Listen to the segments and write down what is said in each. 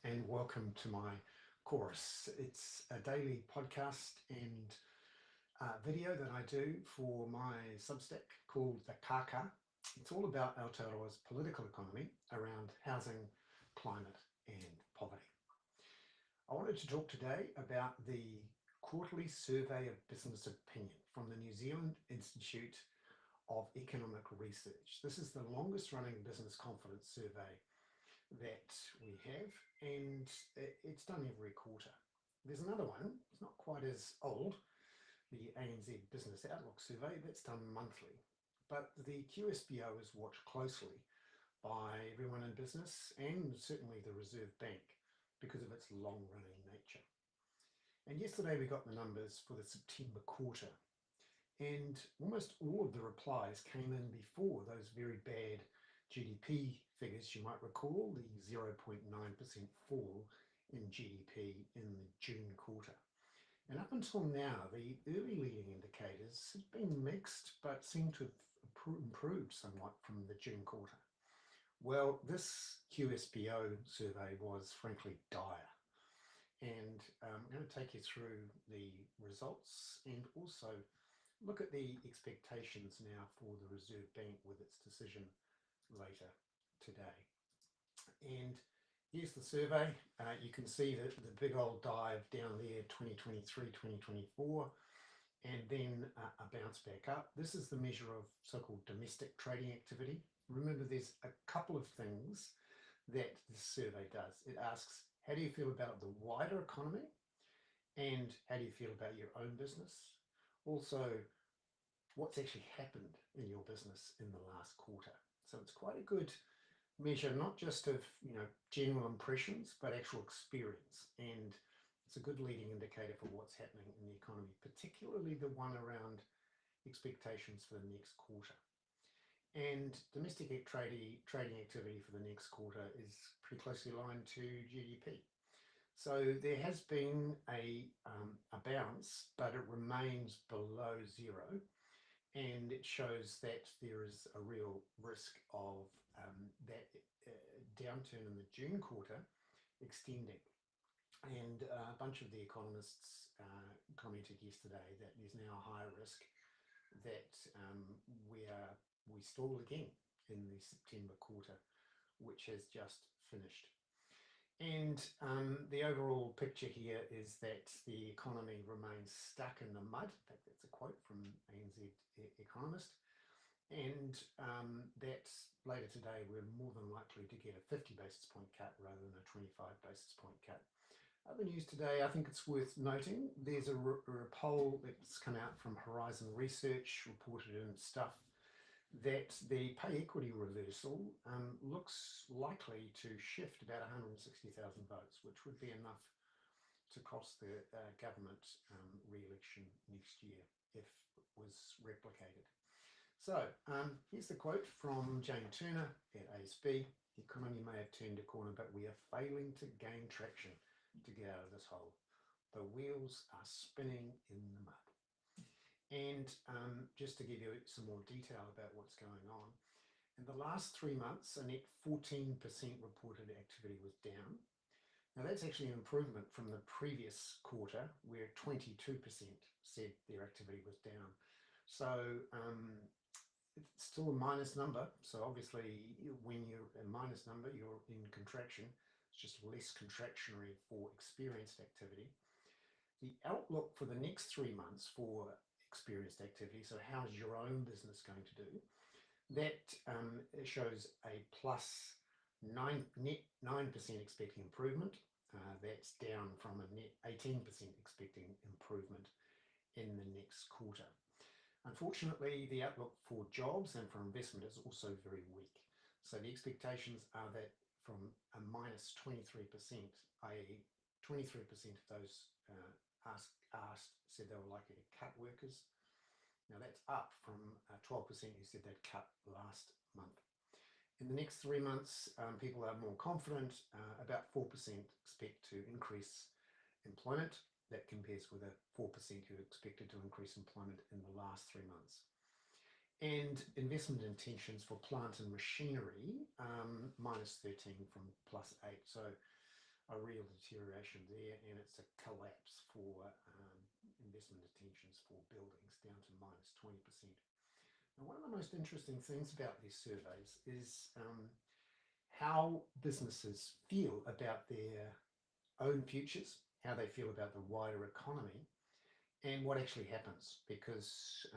and welcome to my course. It's a daily podcast and video that I do for my Substack called The Kaka. It's all about Aotearoa's political economy around housing, climate, and poverty. I wanted to talk today about the quarterly survey of business opinion from the New Zealand Institute of Economic Research. This is the longest running business confidence survey that we have, and it's done every quarter. There's another one, it's not quite as old, the ANZ Business Outlook Survey, that's done monthly. But the QSBO is watched closely by everyone in business and certainly the Reserve Bank because of its long running nature. And yesterday we got the numbers for the September quarter, and almost all of the replies came in before those very bad GDP figures. You might recall the 0.9% fall in GDP in the June quarter. And up until now, the early leading indicators have been mixed, but seem to have improved somewhat from the June quarter. Well, this QSBO survey was frankly dire. And I'm going to take you through the results and also look at the expectations now for the Reserve Bank with its decision later today. And here's the survey. You can see that the big old dive down there, 2023, 2024, and then a bounce back up. This is the measure of so-called domestic trading activity. Remember, there's a couple of things that this survey does. It asks, how do you feel about the wider economy? And how do you feel about your own business? Also, what's actually happened in your business in the last quarter? So it's quite a good measure, not just of general impressions, but actual experience. And it's a good leading indicator for what's happening in the economy, particularly the one around expectations for the next quarter. And domestic trading activity for the next quarter is pretty closely aligned to GDP. So there has been a bounce, but it remains below zero. And it shows that there is a real risk of that downturn in the June quarter extending. And a bunch of the economists commented yesterday that there's now a higher risk that we stall again in the September quarter, which has just finished. And the overall picture here is that the economy remains stuck in the mud. In fact, that's a quote from ANZ economist. And that later today, we're more than likely to get a 50 basis point cut rather than a 25 basis point cut. Other news today, I think it's worth noting, there's a poll that's come out from Horizon Research, reported in Stuff, that the pay equity reversal looks likely to shift about 160,000 votes, which would be enough to cost the government re-election next year if it was replicated. So here's the quote from Jane Turner at ASB. The economy may have turned a corner, but we are failing to gain traction to get out of this hole. The wheels are spinning in the mud. And just to give you some more detail about what's going on, in the last 3 months, a net 14% reported activity was down. Now that's actually an improvement from the previous quarter where 22% said their activity was down. So it's still a minus number. So obviously when you're a minus number, you're in contraction. It's just less contractionary for experienced activity. The outlook for the next 3 months for experienced activity, so how's your own business going to do, that shows a plus net 9% expecting improvement. That's down from a net 18% expecting improvement in the next quarter. Unfortunately, the outlook for jobs and for investment is also very weak. So the expectations are that from a minus 23%, i.e. 23% of those asked said they were likely to cut workers. Now that's up from 12% who said they'd cut last month. In the next 3 months, people are more confident. About 4% expect to increase employment. That compares with a 4% who expected to increase employment in the last 3 months. And investment intentions for plant and machinery, minus 13 from plus 8. So a real deterioration there, and it's a collapse for investment intentions for buildings down to minus 20%. Now, one of the most interesting things about these surveys is how businesses feel about their own futures, how they feel about the wider economy, and what actually happens. Because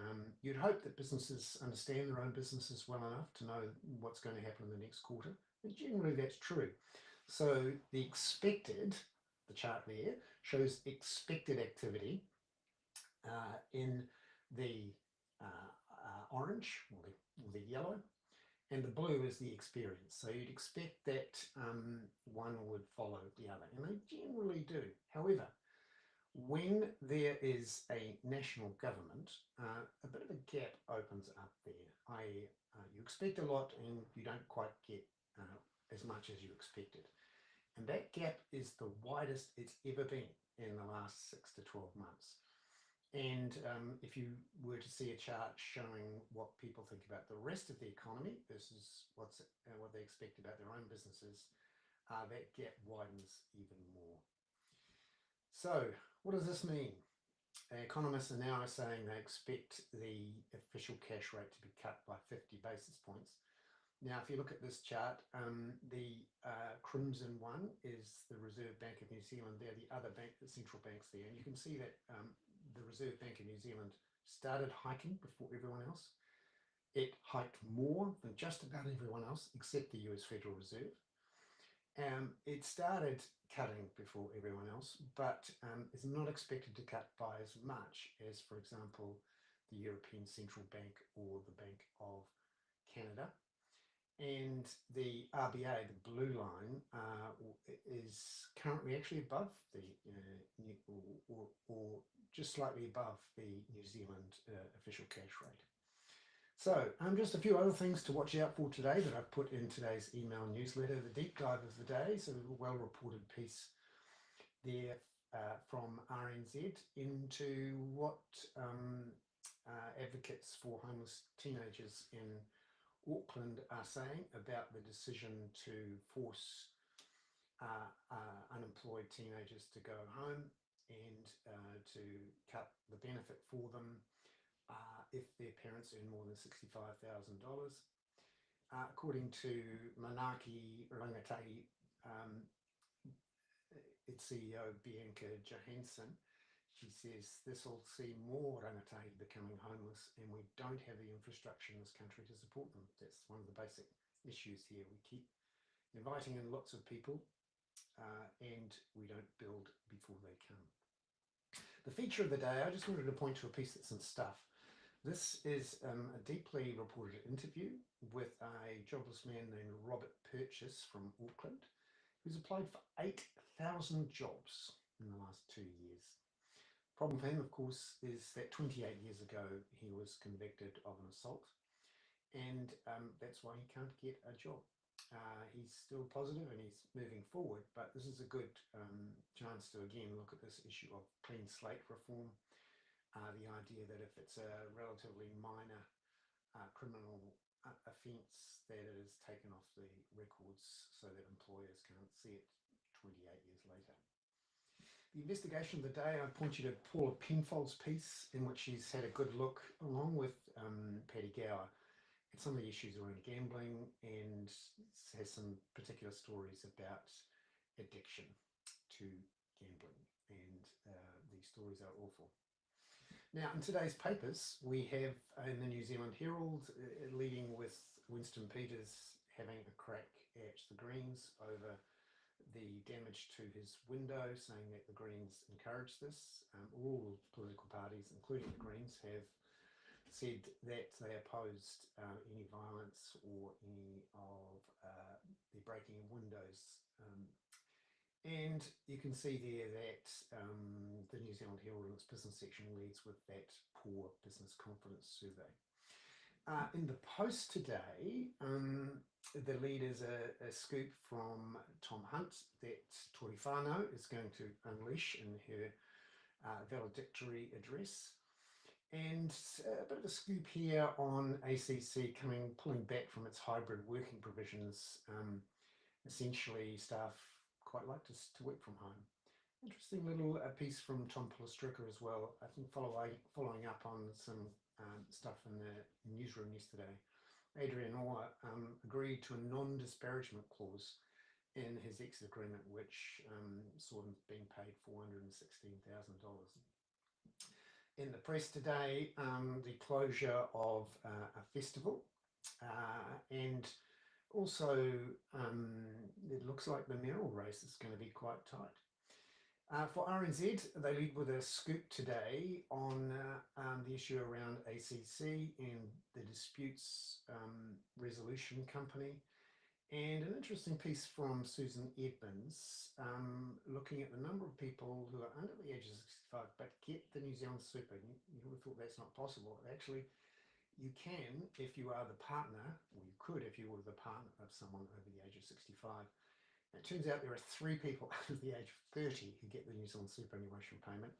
you'd hope that businesses understand their own businesses well enough to know what's going to happen in the next quarter, and generally that's true. So the chart there shows expected activity in the orange or the yellow, and the blue is the experience. So you'd expect that one would follow the other, and they generally do. However, when there is a national government, a bit of a gap opens up there. You expect a lot and you don't quite get as much as you expected. And that gap is the widest it's ever been in the last 6 to 12 months. And if you were to see a chart showing what people think about the rest of the economy versus what they expect about their own businesses, that gap widens even more. So what does this mean? Economists are now saying they expect the official cash rate to be cut by 50 basis points. Now, if you look at this chart, the crimson one is the Reserve Bank of New Zealand. They're the other central banks there. And you can see that the Reserve Bank of New Zealand started hiking before everyone else. It hiked more than just about everyone else, except the US Federal Reserve. It started cutting before everyone else, but is not expected to cut by as much as, for example, the European Central Bank or the Bank of Canada. And the RBA, the blue line, is currently actually above the, or just slightly above the New Zealand official cash rate. So just a few other things to watch out for today that I've put in today's email newsletter. The deep dive of the day, so a well-reported piece there from RNZ into what advocates for homeless teenagers in Auckland are saying about the decision to force unemployed teenagers to go home and to cut the benefit for them if their parents earn more than $65,000. According to Manaaki Rangatahi, its CEO Bianca Johansson, she says this will see more rangatahi becoming homeless, and we don't have the infrastructure in this country to support them. That's one of the basic issues here. We keep inviting in lots of people and we don't build before they come. The feature of the day, I just wanted to point to a piece that's in Stuff. This is a deeply reported interview with a jobless man named Robert Purchase from Auckland, who's applied for 8,000 jobs in the last 2 years. Problem for him, of course, is that 28 years ago he was convicted of an assault, and that's why he can't get a job. He's still positive and he's moving forward, but this is a good chance to again look at this issue of clean slate reform. The idea that if it's a relatively minor criminal offence, that it is taken off the records so that employers can't see it 28 years later. The investigation of the day, I point you to Paula Penfold's piece in which she's had a good look, along with Paddy Gower, at some of the issues around gambling, and has some particular stories about addiction to gambling, and these stories are awful. Now, in today's papers, we have in the New Zealand Herald leading with Winston Peters having a crack at the Greens over the damage to his window, saying that the Greens encourage this. All political parties, including the Greens, have said that they opposed any violence or any of the breaking of windows. And you can see there that the New Zealand Herald in its business section leads with that poor business confidence survey. In the Post today, the lead is a scoop from Tom Hunt that Tory Whānau is going to unleash in her valedictory address. And a bit of a scoop here on ACC pulling back from its hybrid working provisions. Essentially, staff quite like to work from home. Interesting little piece from Tom Polistrica as well. I think following up on some stuff in the newsroom yesterday. Adrian Orr agreed to a non-disparagement clause in his exit agreement, which saw him being paid $416,000. In the press today, the closure of a festival, and also it looks like the mayoral race is going to be quite tight. For RNZ, they lead with a scoop today on the issue around ACC and the disputes resolution company, and an interesting piece from Susan Edmonds looking at the number of people who are under the age of 65 but get the New Zealand Super. You would have thought that's not possible. Actually, you can if you are the partner, or you could if you were the partner of someone over the age of 65. It turns out there are 3 people under the age of 30 who get the New Zealand superannuation payment.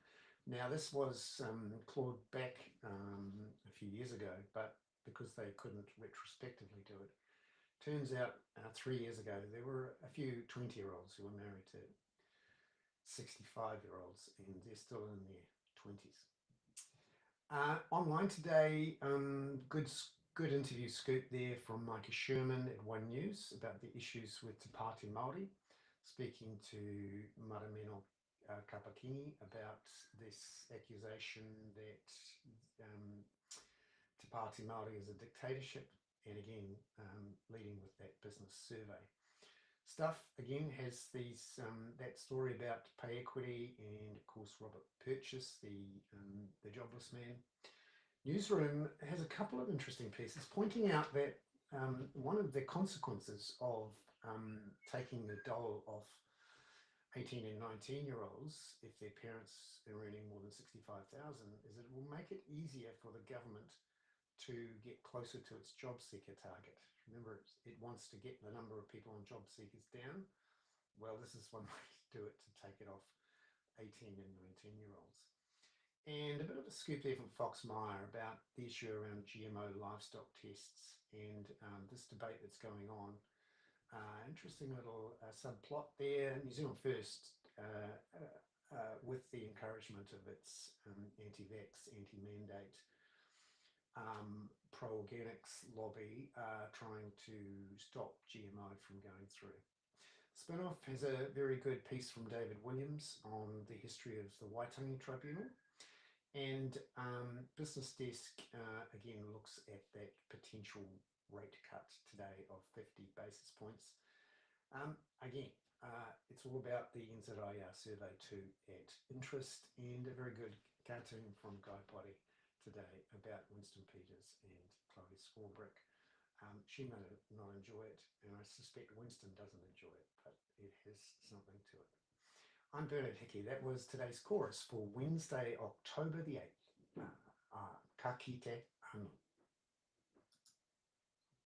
Now, this was clawed back a few years ago, but because they couldn't retrospectively do it, turns out 3 years ago there were a few 20-year-olds who were married to 65-year-olds, and they're still in their 20s. Online today, good interview scoop there from Micah Sherman at One News about the issues with Te Pāti Māori, speaking to Marameno Kapakini about this accusation that Te Pāti Māori is a dictatorship, and again, leading with that business survey. Stuff again has these that story about pay equity, and of course Robert Purchase, the jobless man. Newsroom has a couple of interesting pieces pointing out that one of the consequences of taking the dole off 18 and 19-year-olds, if their parents are earning more than 65,000, is it will make it easier for the government to get closer to its job seeker target. Remember, it wants to get the number of people on job seekers down. Well, this is one way to do it, to take it off 18 and 19-year-olds. And a bit of a scoop there from Fox Meyer about the issue around GMO livestock tests and this debate that's going on. Interesting little subplot there. New Zealand First, with the encouragement of its anti-vax, anti-mandate, pro-organics lobby, trying to stop GMO from going through. Spinoff has a very good piece from David Williams on the history of the Waitangi Tribunal. And Business Desk again looks at that potential rate cut today of 50 basis points. Again, it's all about the NZIR survey too at interest, and a very good cartoon from Guy Potty today about Winston Peters and Chloe Swarbrick. She may not enjoy it, and I suspect Winston doesn't enjoy it, but it has something to it. I'm Bernard Hickey. That was today's chorus for Wednesday, October the 8th. Ka kite anō.